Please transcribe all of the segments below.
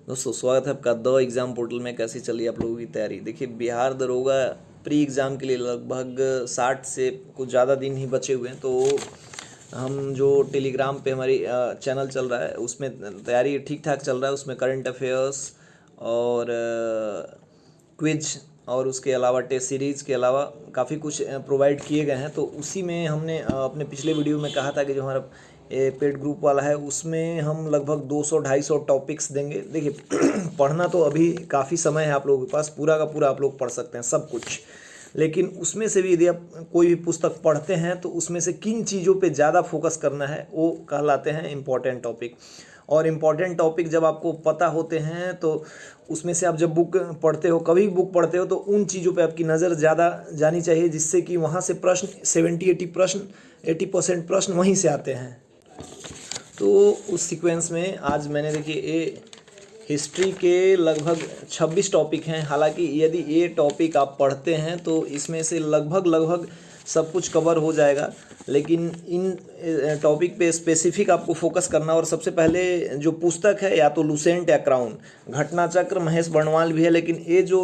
दोस्तों स्वागत है आपका द एग्ज़ाम पोर्टल में। कैसी चली आप लोगों की तैयारी? देखिए, बिहार दरोगा प्री एग्ज़ाम के लिए लगभग 60 से कुछ ज़्यादा दिन ही बचे हुए हैं। तो हम जो टेलीग्राम पे हमारी चैनल चल रहा है उसमें तैयारी ठीक ठाक चल रहा है। उसमें करंट अफेयर्स और क्विज और उसके अलावा टेस्ट सीरीज़ के अलावा काफ़ी कुछ प्रोवाइड किए गए हैं। तो उसी में हमने अपने पिछले वीडियो में कहा था कि जो हमारा पेड ग्रुप वाला है उसमें हम लगभग 200-250 टॉपिक्स देंगे। देखिए पढ़ना तो अभी काफ़ी समय है आप लोगों के पास, पूरा का पूरा आप लोग पढ़ सकते हैं सब कुछ। लेकिन उसमें से भी यदि आप कोई भी पुस्तक पढ़ते हैं तो उसमें से किन चीज़ों पे ज़्यादा फोकस करना है वो कहलाते हैं इम्पॉर्टेंट टॉपिक। और इम्पॉर्टेंट टॉपिक जब आपको पता होते हैं तो उसमें से आप जब बुक पढ़ते हो, कभी बुक पढ़ते हो, तो उन चीज़ों पे आपकी नज़र ज़्यादा जानी चाहिए जिससे कि वहाँ से प्रश्न 80% प्रश्न वहीं से आते हैं। तो उस सीक्वेंस में आज मैंने देखिए हिस्ट्री के लगभग 26 टॉपिक हैं। हालांकि यदि ये टॉपिक आप पढ़ते हैं तो इसमें से लगभग सब कुछ कवर हो जाएगा, लेकिन इन टॉपिक पे स्पेसिफिक आपको फोकस करना। और सबसे पहले जो पुस्तक है या तो लुसेंट या क्राउन, घटना चक्र महेश बर्णवाल भी है, लेकिन ये जो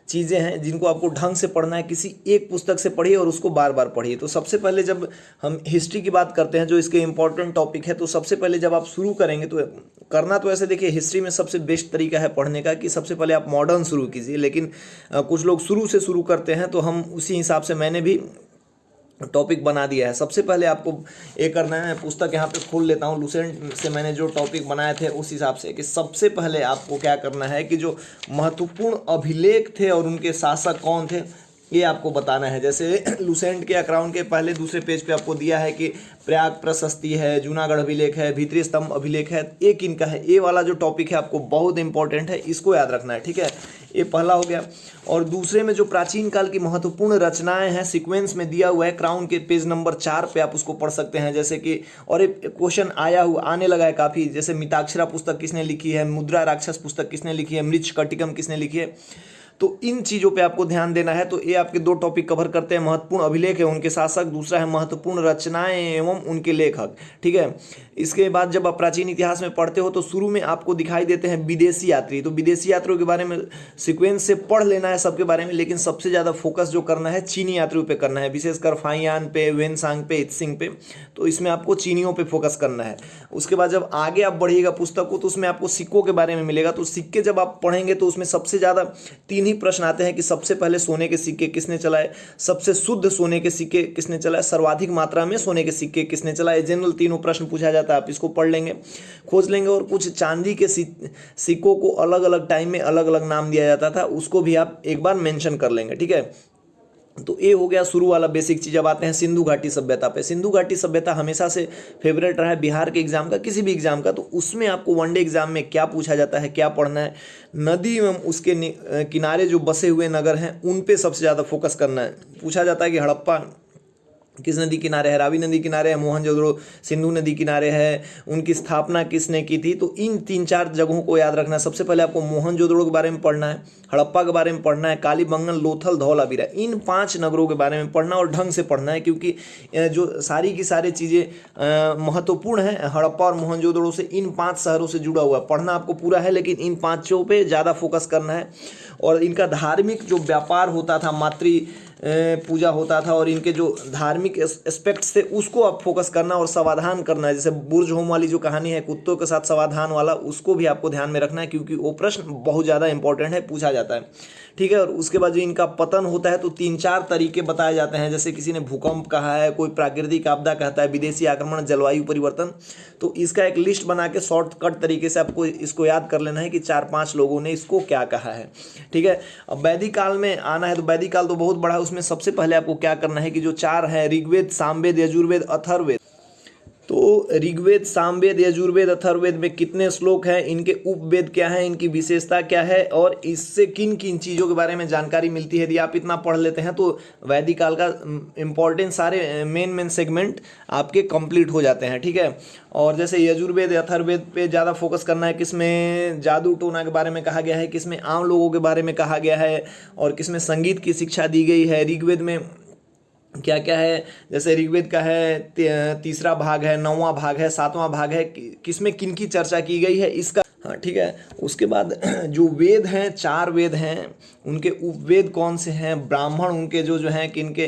चीज़ें हैं जिनको आपको ढंग से पढ़ना है, किसी एक पुस्तक से पढ़िए और उसको बार बार पढ़िए। तो सबसे पहले जब हम हिस्ट्री की बात करते हैं जो इसके इम्पोर्टेंट टॉपिक है, तो सबसे पहले जब आप शुरू करेंगे तो करना तो ऐसे, देखिए हिस्ट्री में सबसे बेस्ट तरीका है पढ़ने का कि सबसे पहले आप मॉडर्न शुरू कीजिए। लेकिन कुछ लोग शुरू से शुरू करते हैं, तो हम उसी हिसाब से मैंने भी टॉपिक बना दिया है। सबसे पहले आपको ये करना है, पुस्तक यहाँ पे खोल लेता हूँ, लुसेंट से मैंने जो टॉपिक बनाए थे उस हिसाब से, कि सबसे पहले आपको क्या करना है कि जो महत्वपूर्ण अभिलेख थे और उनके शासक कौन थे ये आपको बताना है। जैसे लुसेंट के या क्राउन के पहले दूसरे पेज पे आपको दिया है कि प्रयाग प्रशस्ति है, जूनागढ़ अभिलेख है, भीतरी स्तंभ अभिलेख है। एक इनका है, ये वाला जो टॉपिक है आपको बहुत इंपॉर्टेंट है, इसको याद रखना है, ठीक है। ये पहला हो गया। और दूसरे में जो प्राचीन काल की महत्वपूर्ण रचनाएं हैं सीक्वेंस में दिया हुआ है, क्राउन के पेज नंबर 4 पे आप उसको पढ़ सकते हैं। जैसे कि और एक क्वेश्चन आने लगा है काफ़ी, जैसे मिताक्षरा पुस्तक किसने लिखी है, मुद्रा राक्षस पुस्तक किसने लिखी है, मृच्छकटिकम किसने लिखी है। तो इन चीज़ों पे आपको ध्यान देना है। तो ये आपके दो टॉपिक कवर करते हैं, महत्वपूर्ण अभिलेख है उनके शासक, दूसरा है महत्वपूर्ण रचनाएं एवं उनके लेखक, ठीक है। इसके बाद जब आप प्राचीन इतिहास में पढ़ते हो तो शुरू में आपको दिखाई देते हैं विदेशी यात्री। तो विदेशी यात्रियों के बारे में सीक्वेंस से पढ़ लेना है सबके बारे में, लेकिन सबसे ज़्यादा फोकस जो करना है चीनी यात्रियों पे करना है, विशेषकर फाइयान पे, वेनसांग पे, इत्सिंग पे। तो इसमें आपको चीनियों पे फोकस करना है। उसके बाद जब आगे आप बढ़िएगा पुस्तक को तो उसमें आपको सिक्कों के बारे में मिलेगा। तो सिक्के जब आप पढ़ेंगे तो उसमें सबसे ज़्यादा 3 ही प्रश्न आते हैं कि सबसे पहले सोने के सिक्के किसने चलाए, सबसे शुद्ध सोने के सिक्के किसने चलाए, सर्वाधिक मात्रा में सोने के सिक्के किसने चलाए। जनरल तीनों प्रश्न पूछा जाता है, आप इसको पढ़ लेंगे, खोज लेंगे। और कुछ चांदी के सिक्कों को अलग अलग टाइम में अलग अलग नाम दिया जाता था, उसको भी आप एक बार मेंशन कर लेंगे, ठीक है। तो ये हो गया शुरू वाला बेसिक चीज़। अब आते हैं सिंधु घाटी सभ्यता पे। सिंधु घाटी सभ्यता हमेशा से फेवरेट रहा है बिहार के एग्जाम का, किसी भी एग्जाम का। तो उसमें आपको वनडे एग्जाम में क्या पूछा जाता है, क्या पढ़ना है, नदी एवं उसके किनारे जो बसे हुए नगर हैं उन पे सबसे ज़्यादा फोकस करना है। पूछा जाता है कि हड़प्पा किस नदी किनारे है, रावी नदी किनारे है, मोहनजोदड़ो सिंधु नदी किनारे है, उनकी स्थापना किसने की थी। तो इन 3-4 जगहों को याद रखना है। सबसे पहले आपको मोहनजोदड़ो के बारे में पढ़ना है, हड़प्पा के बारे में पढ़ना है, कालीबंगन, लोथल, धौलावीरा, इन 5 नगरों के बारे में पढ़ना और ढंग से पढ़ना है, क्योंकि जो सारी की सारी चीज़ें महत्वपूर्ण हैं हड़प्पा और मोहनजोदड़ो से, इन 5 शहरों से जुड़ा हुआ पढ़ना आपको पूरा है, लेकिन इन 5 पे ज़्यादा फोकस करना है। और इनका धार्मिक जो व्यापार होता था, मातृ पूजा होता था, और इनके जो धार्मिक एस्पेक्ट्स थे उसको आप फोकस करना और समाधान करना है। जैसे बुर्ज होम वाली जो कहानी है कुत्तों के साथ समाधान वाला, उसको भी आपको ध्यान में रखना है, क्योंकि वो प्रश्न बहुत ज़्यादा इंपॉर्टेंट है, पूछा जाता है, ठीक है। और उसके बाद जो इनका पतन होता है तो 3-4 तरीके बताए जाते हैं। जैसे किसी ने भूकंप कहा है, कोई प्राकृतिक आपदा कहता है, विदेशी आक्रमण, जलवायु परिवर्तन। तो इसका एक लिस्ट बना के शॉर्टकट तरीके से आपको इसको याद कर लेना है कि 4-5 लोगों ने इसको क्या कहा है, ठीक है। अब वैदिक काल में आना है, तो वैदिक काल तो बहुत बड़ा है, उसमें सबसे पहले आपको क्या करना है कि जो 4 है, ऋग्वेद, सामवेद, यजुर्वेद, अथर्ववेद। तो ऋग्वेद, सामवेद, यजुर्वेद, अथर्ववेद में कितने श्लोक हैं, इनके उपवेद क्या है, इनकी विशेषता क्या है, और इससे किन किन चीज़ों के बारे में जानकारी मिलती है। यदि आप इतना पढ़ लेते हैं तो वैदिक काल का इंपॉर्टेंट सारे मेन सेगमेंट आपके कंप्लीट हो जाते हैं, ठीक है। और जैसे यजुर्वेद, अथर्ववेद पे ज़्यादा फोकस करना है, किसमें जादू टोना के बारे में कहा गया है, किसमें आम लोगों के बारे में कहा गया है, और किसमें संगीत की शिक्षा दी गई है। ऋग्वेद में क्या क्या है, जैसे ऋग्वेद का है 3रा भाग है, 9वां भाग है, 7वां भाग है, किसमें किन की चर्चा की गई है, इसका हाँ ठीक है। उसके बाद जो वेद हैं, 4 वेद हैं, उनके उपवेद कौन से हैं, ब्राह्मण उनके जो जो हैं किनके,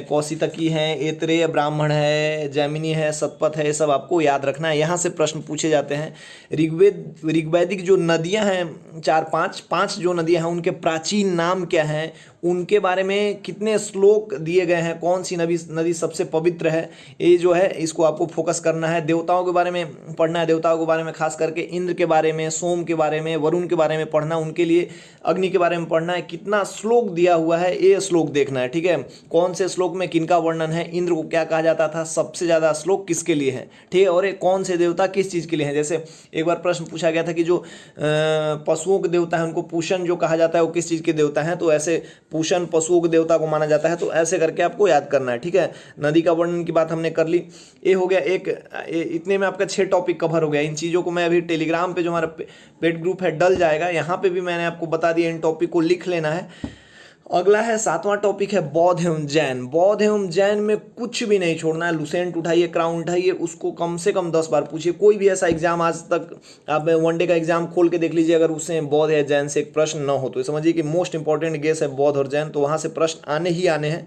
कौशितकी हैं, ऐतरेय ब्राह्मण है, जैमिनी है, शतपथ है, ये सब आपको याद रखना है। यहाँ से प्रश्न पूछे जाते हैं। ऋग्वैदिक जो नदियाँ हैं 5 जो नदियाँ हैं उनके प्राचीन नाम क्या हैं, उनके बारे में कितने श्लोक दिए गए हैं, कौन सी नदी सबसे पवित्र है, ये जो है इसको आपको फोकस करना है। देवताओं के बारे में पढ़ना है, देवताओं के बारे में खास करके इंद्र के बारे में, सोम के बारे में, वरुण के बारे में पढ़ना, उनके लिए अग्नि के बारे में पढ़ना है। कितना श्लोक दिया हुआ है ये श्लोक देखना है, ठीक है। कौन से श्लोक में किनका वर्णन है, इंद्र को क्या कहा जाता था, सबसे ज़्यादा श्लोक किसके लिए है, ठीक है। और ये कौन से देवता किस चीज़ के लिए हैं। जैसे एक बार प्रश्न पूछा गया था कि जो पशुओं के देवता हैं उनको पूषण जो कहा जाता है वो किस चीज़ के देवता हैं, तो ऐसे पूषण पशुओं के देवता को माना जाता है। तो ऐसे करके आपको याद करना है, ठीक है। नदी का वर्णन की बात हमने कर ली, ये हो गया इतने में आपका 6 टॉपिक कवर हो गया। इन चीज़ों को मैं अभी टेलीग्राम पे जो हमारा पेड ग्रुप है डल जाएगा, यहाँ पे भी मैंने आपको बता दिया, इन टॉपिक को लिख लेना है। अगला है 7वां टॉपिक है बौद्ध एवं जैन। बौद्ध एवं जैन में कुछ भी नहीं छोड़ना है। लुसेंट उठाइए, क्राउन उठाइए, उसको कम से कम 10 बार पूछिए। कोई भी ऐसा एग्जाम आज तक आप वनडे का एग्जाम खोल के देख लीजिए, अगर उससे बौद्ध या जैन से एक प्रश्न न हो तो समझिए कि मोस्ट इंपॉर्टेंट गेस है बौद्ध और जैन, तो वहाँ से प्रश्न आने ही आने हैं।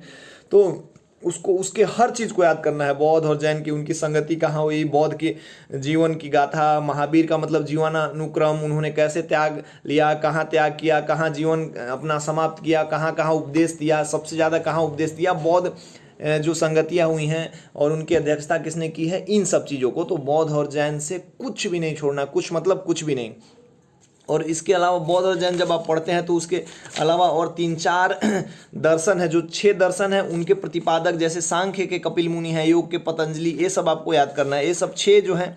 तो उसको उसके हर चीज़ को याद करना है। बौद्ध और जैन की उनकी संगति कहाँ हुई, बौद्ध की जीवन की गाथा, महावीर का मतलब जीवनानुक्रम, उन्होंने कैसे त्याग लिया, कहाँ त्याग किया, कहाँ जीवन अपना समाप्त किया, कहाँ कहाँ उपदेश दिया, सबसे ज़्यादा कहाँ उपदेश दिया, बौद्ध जो संगतियाँ हुई हैं और उनकी अध्यक्षता किसने की है, इन सब चीज़ों को। तो बौद्ध और जैन से कुछ भी नहीं छोड़ना, कुछ मतलब कुछ भी नहीं। और इसके अलावा बौद्ध और जैन जब आप पढ़ते हैं तो उसके अलावा और 3-4 दर्शन है, जो 6 दर्शन है उनके प्रतिपादक, जैसे सांख्य के कपिल मुनि है, योग के पतंजलि, ये सब आपको याद करना है। ये सब 6 जो है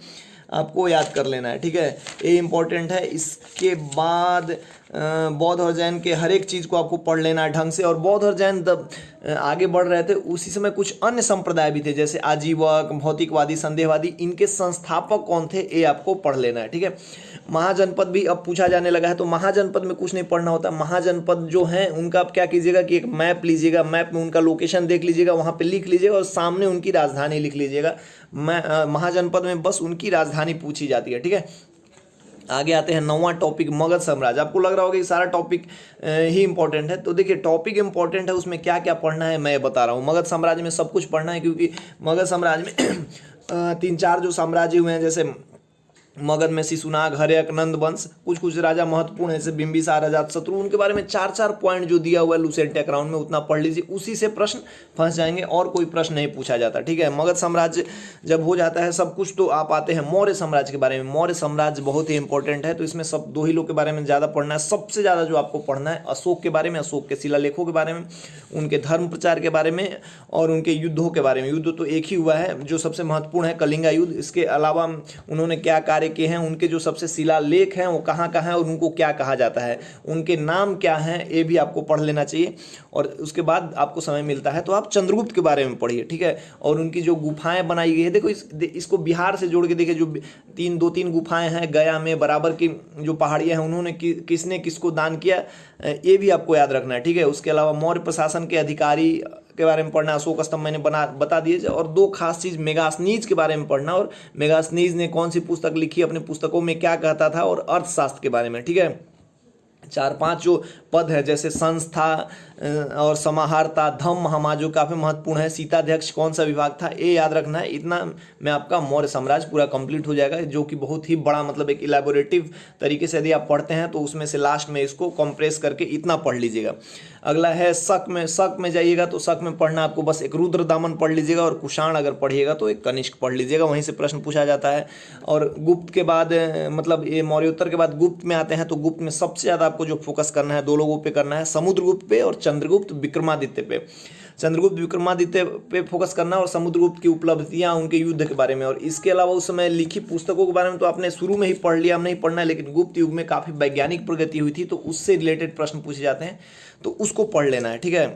आपको याद कर लेना है, ठीक है, ये इंपॉर्टेंट है। इसके बाद बौद्ध और जैन के हर एक चीज़ को आपको पढ़ लेना है ढंग से। और बौद्ध और जैन जब आगे बढ़ रहे थे उसी समय कुछ अन्य संप्रदाय भी थे, जैसे आजीवक, भौतिकवादी, संदेहवादी, इनके संस्थापक कौन थे ये आपको पढ़ लेना है, ठीक है। महाजनपद भी अब पूछा जाने लगा है, तो महाजनपद में कुछ नहीं पढ़ना होता। महाजनपद जो हैं उनका आप क्या कीजिएगा कि एक मैप लीजिएगा, मैप में उनका लोकेशन देख लीजिएगा, वहाँ पे लिख लीजिएगा और सामने उनकी राजधानी लिख लीजिएगा। महाजनपद में बस उनकी राजधानी पूछी जाती है, ठीक है। आगे आते हैं 9वां टॉपिक मगध साम्राज्य। आपको लग रहा होगा कि सारा टॉपिक ही इंपॉर्टेंट है, तो देखिए टॉपिक इंपॉर्टेंट है, उसमें क्या क्या पढ़ना है मैं बता रहा हूँ। मगध साम्राज्य में सब कुछ पढ़ना है, क्योंकि मगध साम्राज्य में 3-4 जो साम्राज्य हुए हैं, जैसे मगध में शिशुनाग, हर्यक, नंद वंश, कुछ राजा महत्वपूर्ण है, जैसे बिंबिसार, अजातशत्रु, उनके बारे में 4-4 पॉइंट जो दिया हुआ है लुसेंट क्राउन में, उतना पढ़ लीजिए, उसी से प्रश्न फंस जाएंगे और कोई प्रश्न नहीं पूछा जाता, ठीक है। मगध साम्राज्य जब हो जाता है सब कुछ, तो आप आते हैं मौर्य साम्राज्य के बारे में। मौर्य साम्राज्य बहुत ही इंपॉर्टेंट है, तो इसमें सब 2 ही लोग के बारे में ज़्यादा पढ़ना है। सबसे ज़्यादा जो आपको पढ़ना है अशोक के बारे में, अशोक के शिलालेखों के बारे में, उनके धर्म प्रचार के बारे में और उनके युद्धों के बारे में। युद्ध तो एक ही हुआ है जो सबसे महत्वपूर्ण है, कलिंगा युद्ध। इसके अलावा उन्होंने क्या कार्य किए हैं, उनके जो सबसे शिलालेख हैं वो कहाँ कहाँ हैं और उनको क्या कहा जाता है, उनके नाम क्या हैं, ये भी आपको पढ़ लेना चाहिए। और उसके बाद आपको समय मिलता है तो आप चंद्रगुप्त के बारे में पढ़िए, ठीक है। और उनकी जो गुफाएं बनाई गई है, देखो इसको बिहार से जोड़ के देखिए, जो 2-3 गुफाएं हैं गया में, बराबर की जो पहाड़ियाँ हैं, उन्होंने किसने किसको दान किया, ये भी आपको याद रखना है, ठीक है। उसके अलावा मौर्य प्रशासन के अधिकारी के बारे में पढ़ना, अशोक स्तंभ मैंने बता दिए। और 2 खास चीज़, मेगास्थनीज के बारे में पढ़ना, और मेगास्थनीज ने कौन सी पुस्तक लिखी, अपने पुस्तकों में क्या कहता था, और अर्थशास्त्र के बारे में, ठीक है। 4-5 जो पद है, जैसे संस्था और समाहर्ता, धम्म हमा, जो काफ़ी महत्वपूर्ण है, सीताध्यक्ष कौन सा विभाग था, ये याद रखना है। इतना में आपका मौर्य साम्राज्य पूरा कंप्लीट हो जाएगा, जो कि बहुत ही बड़ा, मतलब एक इलेबोरेटिव तरीके से यदि आप पढ़ते हैं तो उसमें से लास्ट में इसको कंप्रेस करके इतना पढ़ लीजिएगा। अगला है शक में। शक में जाइएगा तो शक में पढ़ना आपको बस एक रुद्रदामन पढ़ लीजिएगा, और कुषाण अगर पढ़िएगा तो एक कनिष्क पढ़ लीजिएगा, वहीं से प्रश्न पूछा जाता है। और गुप्त के बाद, मतलब ये मौर्योत्तर के बाद गुप्त में आते हैं, तो गुप्त में सबसे ज़्यादा आपको जो फोकस करना है 2 लोगों पे करना है, समुद्रगुप्त पे और चंद्रगुप्त विक्रमादित्य पे। चंद्रगुप्त विक्रमादित्य पे फोकस करना, और समुद्रगुप्त की उपलब्धियां, उनके युद्ध के बारे में। और इसके अलावा उस समय लिखी पुस्तकों के बारे में तो आपने शुरू में ही पढ़ लिया, हम नहीं पढ़ना है, लेकिन गुप्त युग में काफ़ी वैज्ञानिक प्रगति हुई थी, तो उससे रिलेटेड प्रश्न पूछे जाते हैं, तो उसको पढ़ लेना है, ठीक है।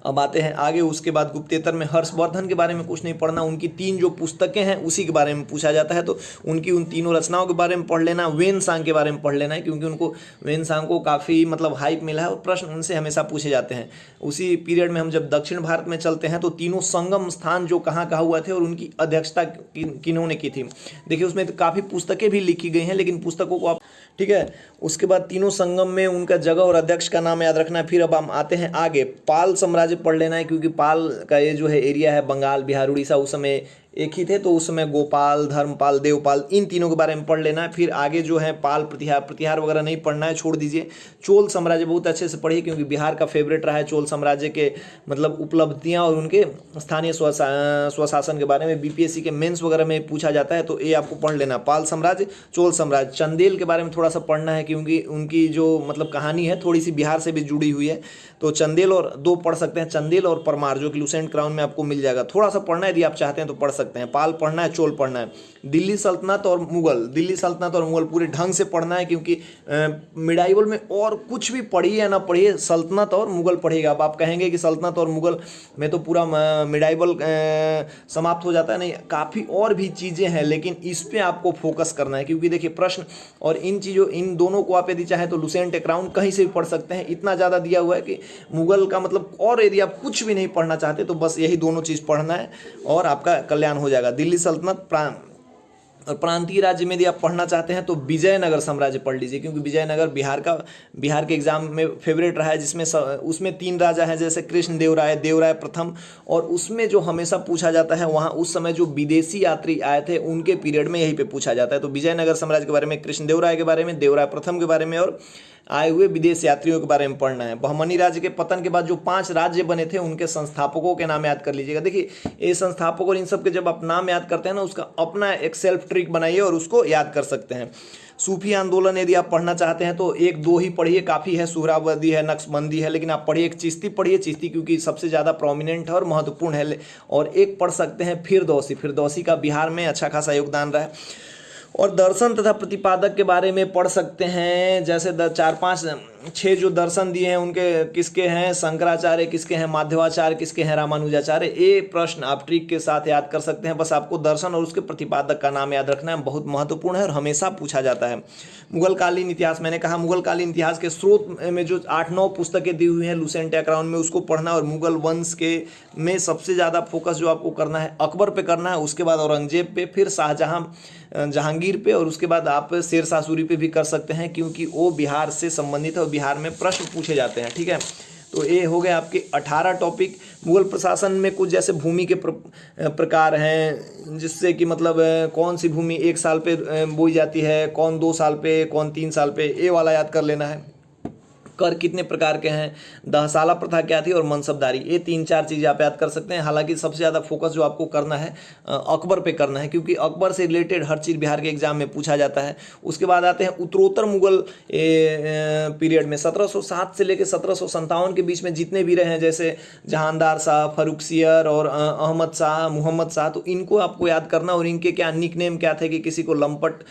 अब आते हैं आगे, उसके बाद गुप्तेतर में हर्षवर्धन के बारे में कुछ नहीं पढ़ना, उनकी 3 जो पुस्तकें हैं उसी के बारे में पूछा जाता है, तो उनकी उन तीनों रचनाओं के बारे में पढ़ लेना। वेन-सांग के बारे में पढ़ लेना है, क्योंकि उनको वेन-सांग को काफ़ी मतलब हाइप मिला है और प्रश्न उनसे हमेशा पूछे जाते हैं। उसी पीरियड में हम जब दक्षिण भारत में चलते हैं तो तीनों संगम स्थान जो कहाँ कहाँ हुआ थे और उनकी अध्यक्षता किन्होंने की थी। देखिए उसमें तो काफ़ी पुस्तकें भी लिखी गई हैं, लेकिन पुस्तकों को आप, ठीक है। उसके बाद तीनों संगम में उनका जगह और अध्यक्ष का नाम याद रखना है। फिर अब हम आते हैं आगे, पाल साम्राज्य पढ़ लेना है, क्योंकि पाल का ये जो है एरिया है बंगाल, बिहार, उड़ीसा, उस समय एक ही थे, तो उस समय गोपाल, धर्मपाल, देवपाल, इन तीनों के बारे में पढ़ लेना है। फिर आगे जो है पाल प्रतिहार वगैरह नहीं पढ़ना है, छोड़ दीजिए। चोल साम्राज्य बहुत अच्छे से पढ़िए, क्योंकि बिहार का फेवरेट रहा है चोल साम्राज्य के मतलब उपलब्धियां और उनके स्थानीय स्वशासन के बारे में बीपीएससी के मेंस वगैरह में पूछा जाता है, तो ये आपको पढ़ लेना। पाल साम्राज्य, चोल साम्राज्य, चंदेल के बारे में थोड़ा सा पढ़ना है, क्योंकि उनकी जो मतलब कहानी है थोड़ी सी बिहार से भी जुड़ी हुई है, तो चंदेल और 2 पढ़ सकते हैं, चंदेल और परमार, जो कि लुसेंट क्राउन में आपको मिल जाएगा। थोड़ा सा पढ़ना है, यदि आप चाहते हैं तो पढ़ सकते हैं। पाल पढ़ना है, चोल पढ़ना है। दिल्ली सल्तनत और मुगल, दिल्ली सल्तनत और मुगल पूरे ढंग से पढ़ना है, क्योंकि मिडाइवल में और कुछ भी पढ़िए या ना पढ़िए, सल्तनत और मुगल पढ़िएगा। अब आप कहेंगे कि सल्तनत और मुगल में तो पूरा मिडाइवल समाप्त हो जाता है, नहीं, काफ़ी और भी चीज़ें हैं, लेकिन इस पर आपको फोकस करना है, क्योंकि देखिए प्रश्न और इन दोनों को आप यदि चाहें तो लुसेंट क्राउन कहीं से भी पढ़ सकते हैं। इतना ज़्यादा दिया हुआ है कि मुगल का मतलब, और यदि आप कुछ भी नहीं पढ़ना चाहते तो बस यही दोनों चीज़ पढ़ना है और आपका कल्याण हो जाएगा। दिल्ली सल्तनत और प्रांतीय राज्य में यदि आप पढ़ना चाहते हैं तो विजयनगर साम्राज्य पढ़ लीजिए, क्योंकि विजयनगर बिहार के एग्जाम में फेवरेट रहा है, जिसमें उसमें 3 राजा हैं, जैसे कृष्ण देवराय प्रथम, और उसमें जो हमेशा पूछा जाता है वहाँ उस समय जो विदेशी यात्री आए थे उनके पीरियड में यहीं पे पूछा जाता है। तो विजयनगर साम्राज्य के बारे में, कृष्ण देवराय के बारे में, देवराय प्रथम के बारे में और आए हुए विदेश यात्रियों के बारे में पढ़ना है। बहमनी राज्य के पतन के बाद जो 5 राज्य बने थे उनके संस्थापकों के नाम याद कर लीजिएगा। देखिए ये संस्थापक और इन सब के जब आप नाम याद करते हैं ना, उसका अपना एक सेल्फ ट्रिक बनाइए और उसको याद कर सकते हैं। सूफी आंदोलन यदि आप पढ़ना चाहते हैं तो 1-2 ही पढ़िए, काफ़ी है। सुहरावर्दी है, नक्शबंदी है, लेकिन आप पढ़िए एक चिश्ती पढ़िए, चिश्ती क्योंकि सबसे ज़्यादा प्रोमिनेंट है और महत्वपूर्ण है। और एक पढ़ सकते हैं फिरदौसी का बिहार में अच्छा खासा योगदान रहा है। और दर्शन तथा प्रतिपादक के बारे में पढ़ सकते हैं, जैसे 4-5-6 जो दर्शन दिए हैं उनके किसके हैं, शंकराचार्य किसके हैं, माधवाचार्य किसके हैं, रामानुजाचार्य। ये प्रश्न आप ट्रिक के साथ याद कर सकते हैं। बस आपको दर्शन और उसके प्रतिपादक का नाम याद रखना है, बहुत महत्वपूर्ण है और हमेशा पूछा जाता है। मुगल कालीन इतिहास, मैंने कहा मुगल कालीन इतिहास के स्रोत में जो 8-9 पुस्तकें दी हुई हैं लुसेंट क्राउन में, उसको पढ़ना। और मुगल वंश के में सबसे ज़्यादा फोकस जो आपको करना है अकबर पे करना है, उसके बाद औरंगजेब पे, फिर जहांगीर पे, और उसके बाद आप शेरशाह सूरी पे भी कर सकते हैं, क्योंकि वो बिहार से संबंधित है और बिहार में प्रश्न पूछे जाते हैं। ठीक है, तो ये हो गए आपके 18 टॉपिक। मुगल प्रशासन में कुछ जैसे भूमि के प्रकार हैं, जिससे कि मतलब कौन सी भूमि 1 साल पे बोई जाती है, कौन 2 साल पे, कौन 3 साल पे, ये वाला याद कर लेना है। कर कितने प्रकार के हैं, दहसाला प्रथा क्या थी, और मनसबदारी, ये 3-4 चीज़ आप याद कर सकते हैं। हालांकि सबसे ज़्यादा फोकस जो आपको करना है अकबर पे करना है, क्योंकि अकबर से रिलेटेड हर चीज़ बिहार के एग्जाम में पूछा जाता है। उसके बाद आते हैं उत्तरोत्तर मुगल पीरियड में 1707 से लेकर 1757 के बीच में जितने भी रहे हैं, जैसे जहानदार शाह, फर्रुखसियर और अहमद शाह, मोहम्मद शाह, तो इनको आपको याद करना। और इनके क्या निकनेम क्या थे, कि किसी को लंपट,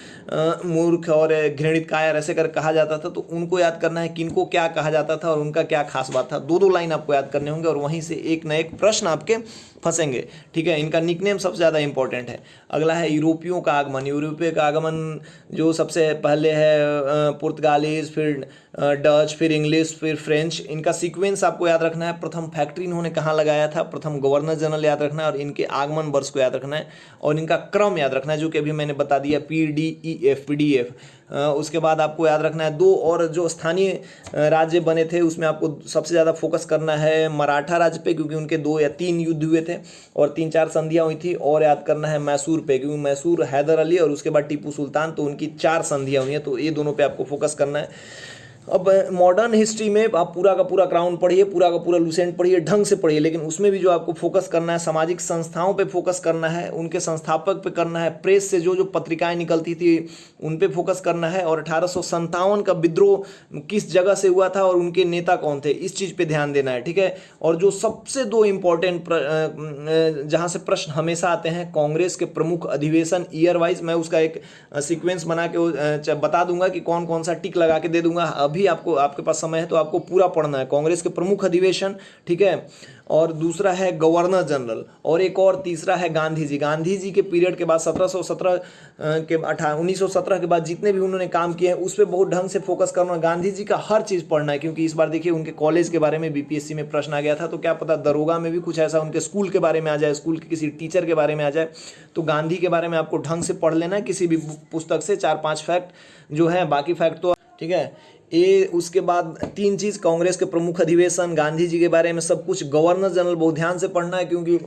मूर्ख और घृणित कायर ऐसे कर कहा जाता था, तो उनको याद करना है किनको क्या कहा जाता था और उनका क्या खास बात था। 2-2 लाइन आपको याद करने होंगे और वहीं से एक न एक प्रश्न आपके फंसेंगे। ठीक है, इनका निकनेम सबसे ज़्यादा इंपॉर्टेंट है। अगला है यूरोपियों का आगमन। यूरोपीय का आगमन जो सबसे पहले है पुर्तगालीज, फिर डच, फिर इंग्लिश, फिर फ्रेंच। इनका सीक्वेंस आपको याद रखना है। प्रथम फैक्ट्री इन्होंने कहाँ लगाया था, प्रथम गवर्नर जनरल याद रखना है, और इनके आगमन वर्ष को याद रखना है, और इनका क्रम याद रखना है, जो कि अभी मैंने बता दिया, PDF। उसके बाद आपको याद रखना है 2 और जो स्थानीय राज्य बने थे उसमें आपको सबसे ज़्यादा फोकस करना है मराठा राज्य पे, क्योंकि उनके 2 या 3 युद्ध हुए थे और 3-4 संधियाँ हुई थी। और याद करना है मैसूर पे, क्योंकि मैसूर हैदर अली और उसके बाद टीपू सुल्तान, तो उनकी 4 संधियाँ हुई हैं, तो ये दोनों पे आपको फोकस करना है। अब मॉडर्न हिस्ट्री में आप पूरा का पूरा क्राउन पढ़िए, पूरा का पूरा लुसेंट पढ़िए, ढंग से पढ़िए, लेकिन उसमें भी जो आपको फोकस करना है, सामाजिक संस्थाओं पे फोकस करना है, उनके संस्थापक पे करना है, प्रेस से जो पत्रिकाएं निकलती थी उन पे फोकस करना है, और 1857 का विद्रोह किस जगह से हुआ था और उनके नेता कौन थे, इस चीज़ पे ध्यान देना है। ठीक है, और जो सबसे 2 इम्पॉर्टेंट जहाँ से प्रश्न हमेशा आते हैं, कांग्रेस के प्रमुख अधिवेशन ईयर वाइज, मैं उसका एक सीक्वेंस बना के बता दूंगा कि कौन कौन सा टिक लगा के दे दूंगा। अभी अभी आपको आपके पास समय है तो आपको पूरा पढ़ना है। कांग्रेस के प्रमुख अधिवेशन, ठीक है, और दूसरा है गवर्नर जनरल, और एक और तीसरा है गांधी जी। गांधी जी के पीरियड के बाद 1717 के 1917 के बाद जितने भी उन्होंने काम किए हैं उस पर बहुत ढंग से फोकस करना है। गांधी जी का हर चीज़ पढ़ना है, क्योंकि इस बार देखिए उनके कॉलेज के बारे में बीपीएससी में प्रश्न आ गया था, तो क्या पता दरोगा में भी कुछ ऐसा उनके स्कूल के बारे में आ जाए, स्कूल के किसी टीचर के बारे में आ जाए। तो गांधी के बारे में आपको ढंग से पढ़ लेना है किसी भी पुस्तक से, 4-5 फैक्ट जो है, बाकी फैक्ट तो ठीक है। ये उसके बाद 3 चीज़, कांग्रेस के प्रमुख अधिवेशन, गांधी जी के बारे में सब कुछ, गवर्नर जनरल बहुत ध्यान से पढ़ना है, क्योंकि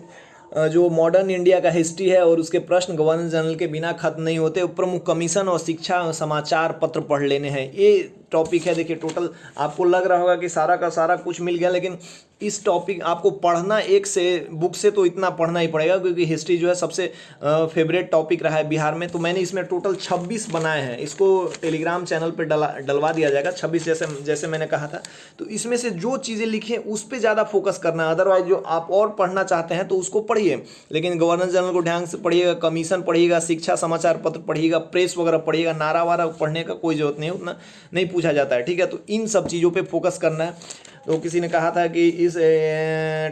जो मॉडर्न इंडिया का हिस्ट्री है और उसके प्रश्न गवर्नर जनरल के बिना खत्म नहीं होते। प्रमुख कमीशन और शिक्षा समाचार पत्र पढ़ लेने हैं, ये टॉपिक है। देखिए टोटल आपको लग रहा होगा कि सारा का सारा कुछ मिल गया, लेकिन इस टॉपिक आपको पढ़ना एक से बुक से तो इतना पढ़ना ही पड़ेगा, क्योंकि हिस्ट्री जो है सबसे फेवरेट टॉपिक रहा है बिहार में। तो मैंने इसमें टोटल 26 बनाए हैं, इसको टेलीग्राम चैनल पे डलवा दिया जाएगा 26, जैसे मैंने कहा था। तो इसमें से जो चीज़ें लिखी हैं उस पर ज़्यादा फोकस करना है, अदरवाइज जो आप और पढ़ना चाहते हैं तो उसको पढ़िए, लेकिन गवर्नर जनरल को ध्यान से पढ़िएगा, कमीशन पढ़िएगा, शिक्षा समाचार पत्र पढ़िएगा, प्रेस वगैरह पढ़िएगा। नारा वारा पढ़ने का कोई जरूरत नहीं है, उतना नहीं पूछा जाता है, ठीक है। तो इन सब चीज़ों पे फोकस करना है। तो किसी ने कहा था कि इस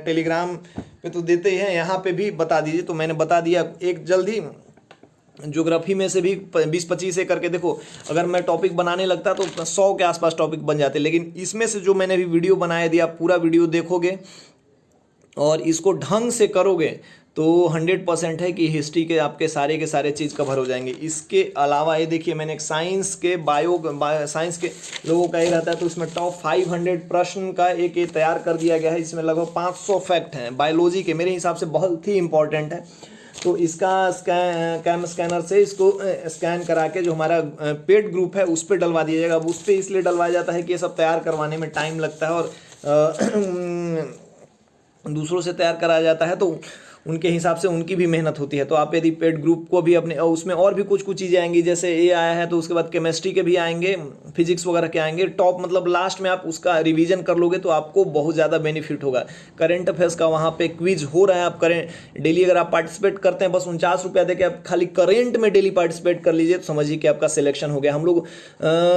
टेलीग्राम पे तो देते ही हैं, यहाँ पे भी बता दीजिए, तो मैंने बता दिया। एक जल्दी ज्योग्राफी में से भी 20-25 से करके देखो, अगर मैं टॉपिक बनाने लगता तो 100 के आसपास टॉपिक बन जाते, लेकिन इसमें से जो मैंने भी वीडियो बनाया, यदि आप पूरा वीडियो देखोगे और इसको ढंग से करोगे तो 100% है कि हिस्ट्री के आपके सारे चीज़ कवर हो जाएंगे। इसके अलावा ये देखिए, मैंने एक साइंस के साइंस के लोगों का ही रहता है, तो इसमें टॉप 500 प्रश्न का एक ये तैयार कर दिया गया है। इसमें लगभग 500 फैक्ट हैं बायोलॉजी के, मेरे हिसाब से बहुत ही इंपॉर्टेंट है। तो इसका कैम स्कैनर से इसको स्कैन करा के जो हमारा पेड ग्रुप है उस पर डलवा दिया जाएगा। अब उस पर इसलिए डलवाया जाता है कि ये सब तैयार करवाने में टाइम लगता है, और दूसरों से तैयार कराया जाता है तो उनके हिसाब से उनकी भी मेहनत होती है। तो आप यदि पेड ग्रुप को भी अपने, उसमें और भी कुछ चीज़ें आएंगी, जैसे ये आया है तो उसके बाद केमिस्ट्री के भी आएंगे, फिजिक्स वगैरह के आएंगे टॉप, मतलब लास्ट में आप उसका रिवीजन कर लोगे तो आपको बहुत ज़्यादा बेनिफिट होगा। करंट अफेयर्स का वहाँ पे क्विज हो रहा है, आप करें डेली, अगर आप पार्टिसिपेट करते हैं बस 49 रुपया दे के आप खाली करेंट में डेली पार्टिसिपेट कर लीजिए, तो समझिए कि आपका सिलेक्शन हो गया। हम लोग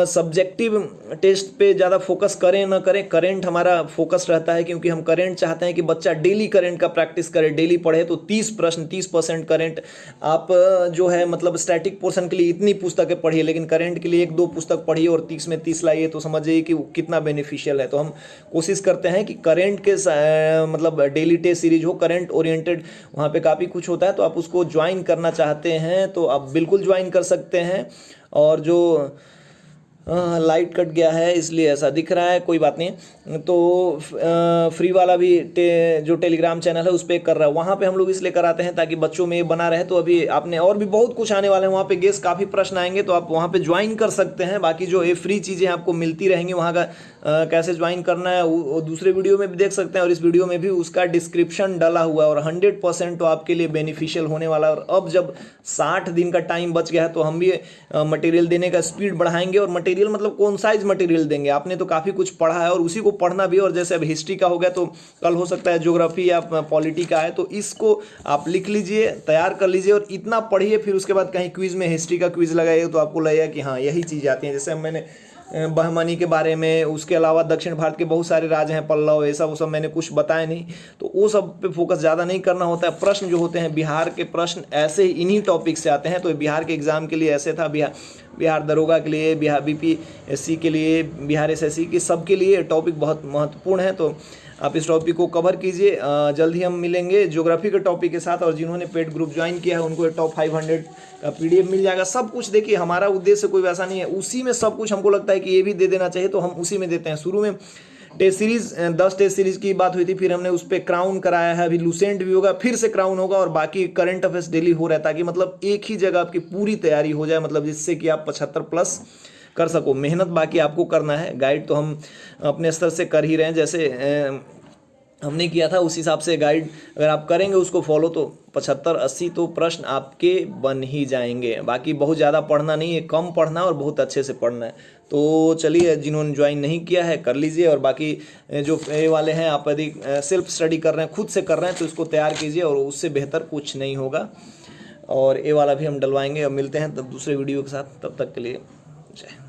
सब्जेक्टिव टेस्ट पे ज़्यादा फोकस करें ना करें, करेंट हमारा फोकस रहता है, क्योंकि हम करेंट चाहते हैं कि बच्चा डेली करेंट का प्रैक्टिस करे, डेली पढ़े। तो 30 प्रश्न 30% करेंट आप जो है, मतलब स्टैटिक पोर्शन के लिए इतनी पुस्तकें पढ़िए, लेकिन करेंट के लिए 1-2 पुस्तक पढ़िए और 30 में 30 लाइए, तो समझिए कि कितना बेनिफिशियल है। तो हम कोशिश करते हैं कि करेंट के मतलब डेली टेस्ट सीरीज हो, करेंट ओरिएंटेड, वहाँ पे काफ़ी कुछ होता है। तो आप उसको ज्वाइन करना चाहते हैं तो आप बिल्कुल ज्वाइन कर सकते हैं। और जो लाइट कट गया है इसलिए ऐसा दिख रहा है, कोई बात नहीं। तो फ्री वाला भी जो टेलीग्राम चैनल है उस पर कर रहा है, वहाँ पे हम लोग इसलिए कराते हैं ताकि बच्चों में ये बना रहे। तो अभी आपने और भी बहुत कुछ आने वाले हैं, वहाँ पे गेस काफ़ी प्रश्न आएंगे, तो आप वहाँ पे ज्वाइन कर सकते हैं। बाकी जो ये फ्री चीज़ें आपको मिलती रहेंगी, वहाँ का कैसे ज्वाइन करना है वो दूसरे वीडियो में भी देख सकते हैं, और इस वीडियो में भी उसका डिस्क्रिप्शन डाला हुआ है, और 100% तो आपके लिए बेनिफिशियल होने वाला है। और अब जब 60 दिन का टाइम बच गया है तो हम भी मटेरियल देने का स्पीड बढ़ाएंगे। और मटेरियल मतलब कौन साइज मटेरियल देंगे, आपने तो काफ़ी कुछ पढ़ा है और उसी को पढ़ना भी। और जैसे अब हिस्ट्री का हो गया तो कल हो सकता है ज्योग्राफी या पॉलिटी का है, तो इसको आप लिख लीजिए, तैयार कर लीजिए और इतना पढ़िए। फिर उसके बाद कहीं क्विज में हिस्ट्री का क्विज लगाइए तो आपको लगेगा कि हाँ यही चीज़ें आती हैं। जैसे मैंने बहमनी के बारे में, उसके अलावा दक्षिण भारत के बहुत सारे राज्य हैं, पल्लव, ऐसा वो सब मैंने कुछ बताया नहीं, तो वो सब पे फोकस ज़्यादा नहीं करना होता है। प्रश्न जो होते हैं बिहार के प्रश्न ऐसे ही इन्हीं टॉपिक से आते हैं। तो बिहार के एग्ज़ाम के लिए ऐसे था, बिहार दरोगा के लिए, बिहार बीपीएससी के लिए, बिहार एसएससी के, सब के लिए टॉपिक बहुत महत्वपूर्ण है। तो आप इस टॉपिक को कवर कीजिए। जल्द ही हम मिलेंगे ज्योग्राफी के टॉपिक के साथ, और जिन्होंने पेड ग्रुप ज्वाइन किया है उनको टॉप 500 का PDF मिल जाएगा। सब कुछ देखिए, हमारा उद्देश्य कोई वैसा नहीं है, उसी में सब कुछ हमको लगता है कि ये भी दे देना चाहिए तो हम उसी में देते हैं। शुरू में टेस्ट सीरीज 10 टेस्ट सीरीज की बात हुई थी, फिर हमने उस पर क्राउन कराया है, अभी लूसेंट भी होगा, फिर से क्राउन होगा, और बाकी करंट अफेयर्स डेली हो रहा है, ताकि मतलब एक ही जगह आपकी पूरी तैयारी हो जाए, मतलब जिससे कि आप 75+ कर सको। मेहनत बाकी आपको करना है, गाइड तो हम अपने स्तर से कर ही रहे हैं, जैसे हमने किया था उस हिसाब से गाइड अगर आप करेंगे उसको फॉलो तो 75-80 तो प्रश्न आपके बन ही जाएंगे। बाकी बहुत ज़्यादा पढ़ना नहीं है, कम पढ़ना है और बहुत अच्छे से पढ़ना है। तो चलिए, जिन्होंने ज्वाइन नहीं किया है कर लीजिए, और बाकी जो ए वाले हैं, आप यदि सेल्फ स्टडी कर रहे हैं, खुद से कर रहे हैं, तो इसको तैयार कीजिए, और उससे बेहतर कुछ नहीं होगा। और ए वाला भी हम डलवाएंगे। अब मिलते हैं तब दूसरे वीडियो के साथ, तब तक के लिए जय।